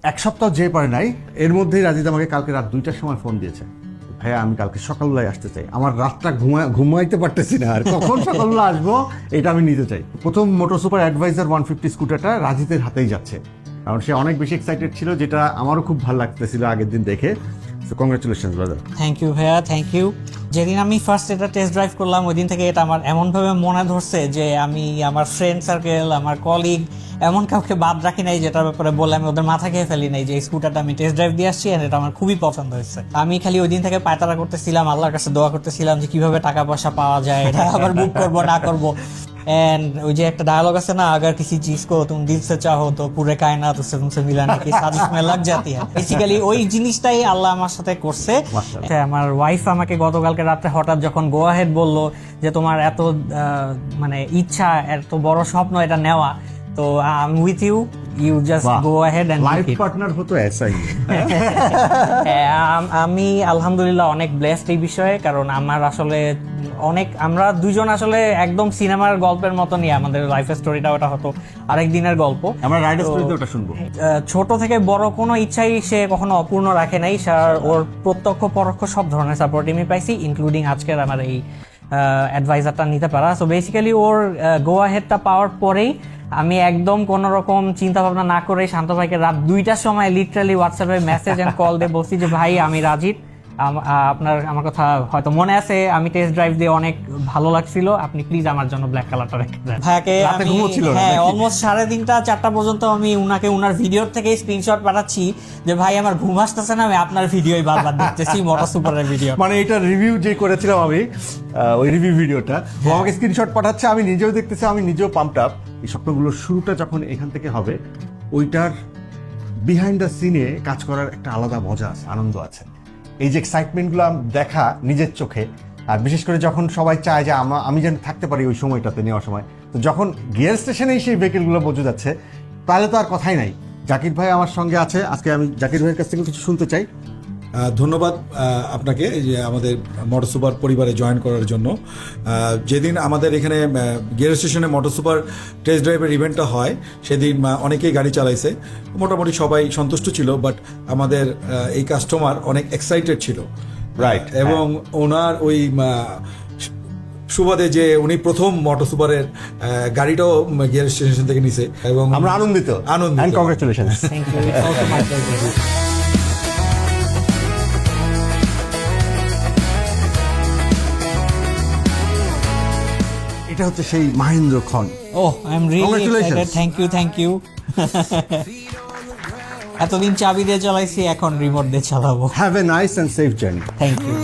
এক সপ্তাহ যে পারে নাই, এর মধ্যেই রাজিদ আমাকে কালকে রাত 2টার সময় ফোন দিয়েছে, ভাইয়া আমি কালকে সকালবেলায় আসতে চাই, আমার রাতটা ঘুমাইতে পারতেছি না, আর কখন সকালবেলা আসবো এটা আমি নিতে চাই। প্রথম মোটর সুপার অ্যাডভাইজার 150 স্কুটারটা রাজিদের হাতেই যাচ্ছে, কারণ সে অনেক বেশি এক্সাইটেড ছিল, যেটা আমারও খুব ভালো লাগতেছিল আগের দিন দেখে। So congratulations brother. Thank you ভাইয়া, থ্যাংক ইউ। যেদিন আমি ফার্স্ট এটা টেস্ট ড্রাইভ করলাম ওই দিন থেকে এটা আমার এমনভাবে মনে ধরছে যে আমি আমার ফ্রেন্ড সার্কেল, আমার কলিগ, এমন কাউকে বাদ রাখি নাই যেটার ব্যাপারে বলে আমি ওদের মাথা খেয়ে ফেলি নাই যে এই স্কুটারটা আমি টেস্ট ড্রাইভ দিয়ে আসছি, আর এটা আমার খুবই পছন্দ হয়েছে। আমি খালি ওই দিন থেকে পায়তারা করতেছিলাম, আল্লাহর কাছে দোয়া করতেছিলাম যে কিভাবে টাকা পয়সা পাওয়া যায়, এটা আবার বুক করবো না করবো। एंड ওই যে একটা ডায়লগ আছে না, अगर किसी चीज को तुम दिल से चाहो तो पूरे कायनात उससे तुमसे मिलाने की साजिश में लग जाती है। बेसिক্যালি ওই জিনিসটাই আল্লাহ আমার সাথে করছে। আমার ওয়াইফ আমাকে গতকালকে রাতে হঠাৎ যখন গো আহেড বললো যে তোমার এত মানে ইচ্ছা, এত বড় স্বপ্ন এটা নেওয়া, তো I am with you, you just go ahead and life partner হতো এসআই। আমি আলহামদুলিল্লাহ অনেক ব্লেসড এই বিষয়ে, কারণ আমার আসলে আমরা দুইজন আসলে একদম সিনেমার গল্পের মতনই আমাদের লাইফ স্টোরিটা, ওটা হতো আরেক দিনের গল্প। আমরা রাইডার স্টোরিতে ওটা শুনবো। ছোট থেকে বড় কোনো ইচ্ছাই সে কখনো অপূর্ণ রাখে নাই, ওর প্রত্যক্ষ পরোক্ষ সব ধরনের সাপোর্ট আমি পাইছি, ইনক্লুডিং আজকের আমার এই অ্যাডভাইজারটা নিতে পারা। সো বেসিক্যালি ওর গো আহেডটা পাওয়ার পরেই আমি একদম কোন রকম চিন্তা ভাবনা না করে শান্ত ভাইকে রাত 2টার সময় লিটারালি হোয়াটসঅ্যাপে মেসেজ এন্ড কল দিয়ে বলছি যে ভাই আমি রাজিদ, আমার কথা হয়তো মনে আছে, আমি টেস্ট ড্রাইভ দিয়ে অনেক ভালো লাগছিল, আপনি প্লিজ আমার জন্য ব্ল্যাক কালারটা রেখে দেন। ভাইকে আমি অলমোস্ট 3:30 4টা পর্যন্ত আমি উনার ভিডিওর থেকে স্ক্রিনশট পাঠাচ্ছি যে ভাই আমার ঘুম আসতেছে না, আমি আপনার ভিডিওই বারবার দেখতেছি, মোটর সুপারের ভিডিও। মানে এটা রিভিউ যে করেছিলাম আমি, ওই রিভিউ ভিডিওটা ও আমাকে স্ক্রিনশট পাঠাচ্ছে, আমি নিজেও দেখতেছি, আমি নিজেও পাম্পড আপ। এই স্বপ্নগুলোর শুরুটা যখন এখান থেকে হবে, ওইটার বিহাইন্ড দ্য সিনে কাজ করার একটা আলাদা মজা আছে, আনন্দ আছে। এই যে এক্সাইটমেন্টগুলো দেখা নিজের চোখে, আর বিশেষ করে যখন সবাই চায় যে আমি যেন থাকতে পারি ওই সময়টাতে, নেওয়ার সময়, তো যখন গিয়ার স্টেশনেই সেই ভেহিকেলগুলো মজুদ আছে, তাহলে তো আর কথাই নাই। জাকির ভাই আমার সঙ্গে আছে, আজকে আমি জাকির ভাইয়ের কাছ থেকে কিছু শুনতে চাই। ধন্যবাদ আপনাকে যে আমাদের মোটর সুপার পরিবারে জয়েন করার জন্য। যেদিন আমাদের এখানে গিয়ার স্টেশনে মোটর সুপার টেস্ট ড্রাইভের ইভেন্টটা হয়, সেদিন অনেকেই গাড়ি চালাইছে, মোটামুটি সবাই সন্তুষ্ট ছিল, বাট আমাদের এই কাস্টমার অনেক এক্সাইটেড ছিল, রাইট, এবং ওনার ওই সুবাদে যে উনি প্রথম মোটর সুপারের গাড়িটাও গিয়ার স্টেশন থেকে নিছে, এবং আমরা আনন্দিত। Congratulations. Thank you, it's also my pleasure. এটা হচ্ছে সেই মহেন্দ্র খন। Oh, I am really excited. Thank you. এতদিন চাবি দিয়ে চালাইছি, এখন রিমোট দিয়ে চালাবো। Have a nice and safe journey. Thank you.